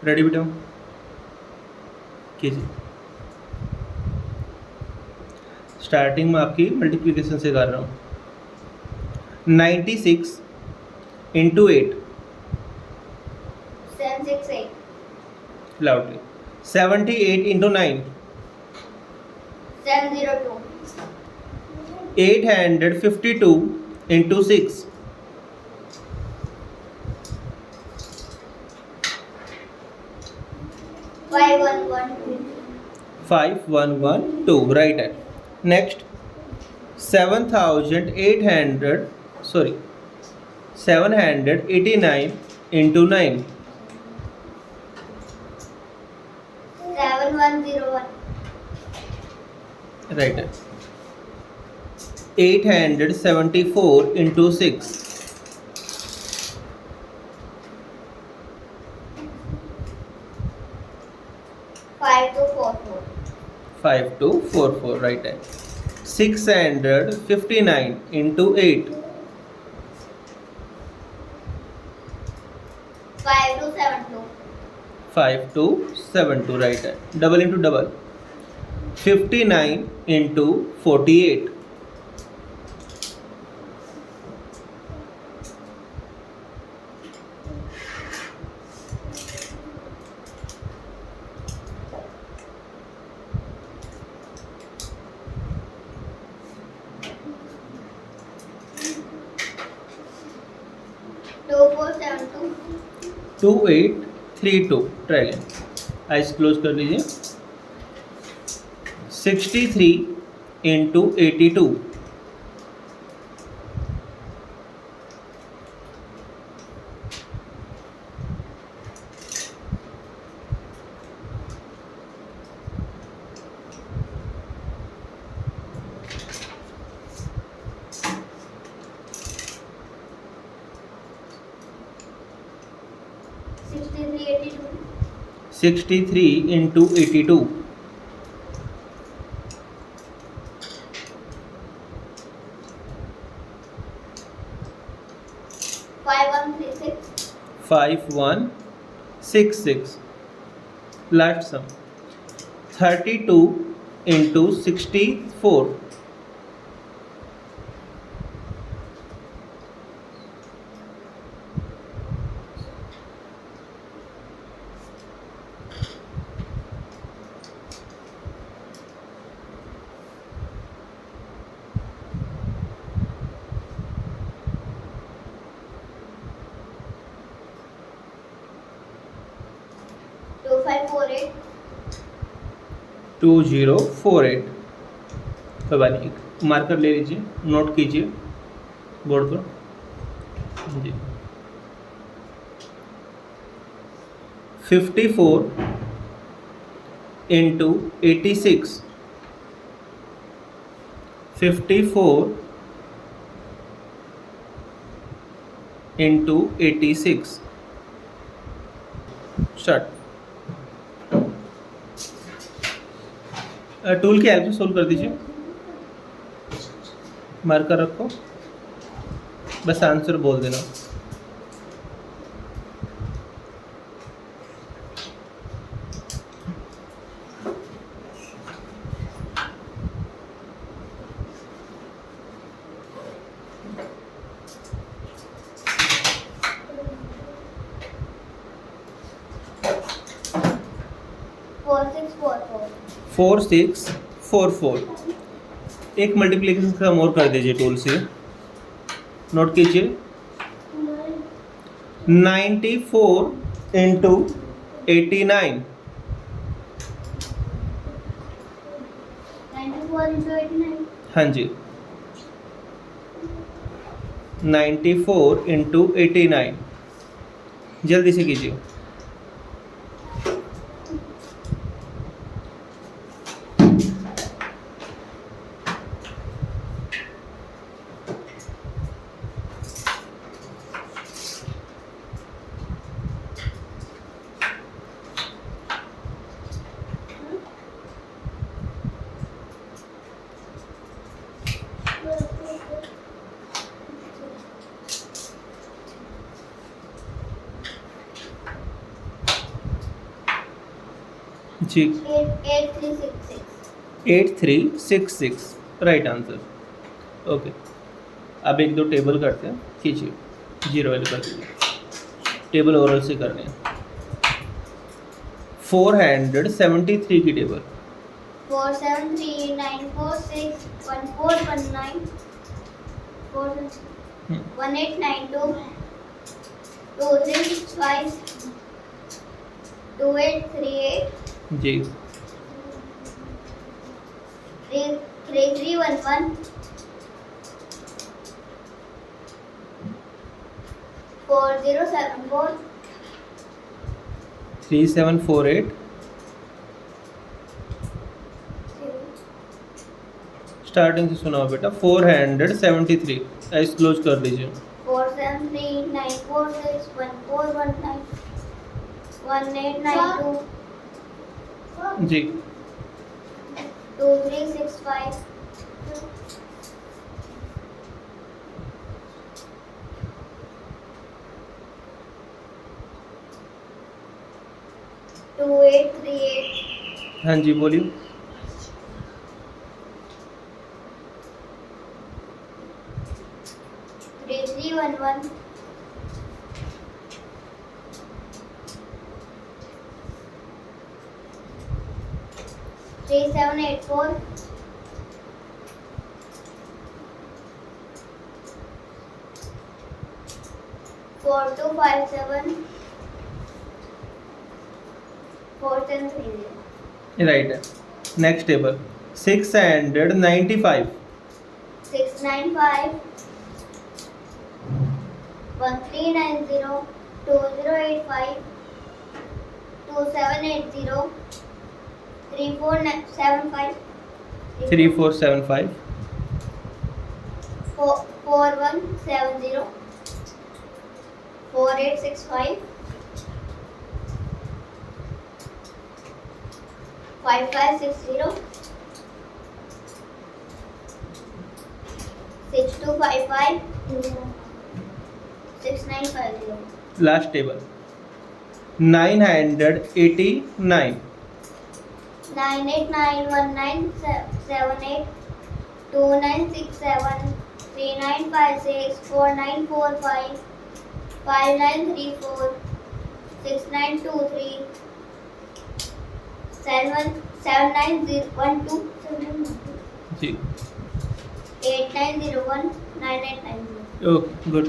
Ready बेटा, कीजिए। Starting में आपकी मल्टीप्लिकेशन से कर रहा हूँ। 96 into 8, 768, loudly. 78 into 9, 702, 852 into 6, 5112, 5112, right है। नेक्स्ट 789 इंटू 9, 7101, राइट है। 874 इंटू 6, 5244, 5244, राइट है। 659 इंटू 8, 5272, 5272, राइट है। Double into double, 59 into 48, 2472, 2832, try again. Eyes close कर लीजिए। 63 इंटू 82, 6382, 63 इंटू 82, 5136, 5166, लास्ट सम 32 इंटू 64, 2548, 2048। कोई बात नहीं, मार्कर ले लीजिए, नोट कीजिए बोर्ड पर जी। 54 इंटू 86, 54 इंटू 86, स्टार्ट। टूल की हेल्प से सोल्व कर दीजिए। मार्कर रखो, बस आंसर बोल देना। Four six four four. एक मल्टीप्लिकेशन का और कर दीजिए टूल से, नोट कीजिए। 94 इंटू 89, 94 into 89, हाँ जी 94 इंटू 89, जल्दी से कीजिए। जी 8366. 8366 राइट आंसर। ओके, अब एक दो टेबल करते हैं, खींचिए, जीरो वैल्यू कर दीजिए, टेबल ओरल से करने हैं। 473 की टेबल 4739461419 1892 2365 2838 जी 3311 4074 3748 स्टार्टिंग से सुनाओ बेटा। 473 ऐस क्लोज कर दीजिए। 4739461419 1892 जी 2365 2838 हाँ जी बोलिए। 3311 3784 4257 4730 राइट है। नेक्स्ट टेबल 695 695 1390 2085 2780 3475 3475 4170 4865 5560 6255 6950 लास्ट टेबल 989 9891978 2967 3956 4945 5934 6923 79012 जी 8901 9890 ओके गुड।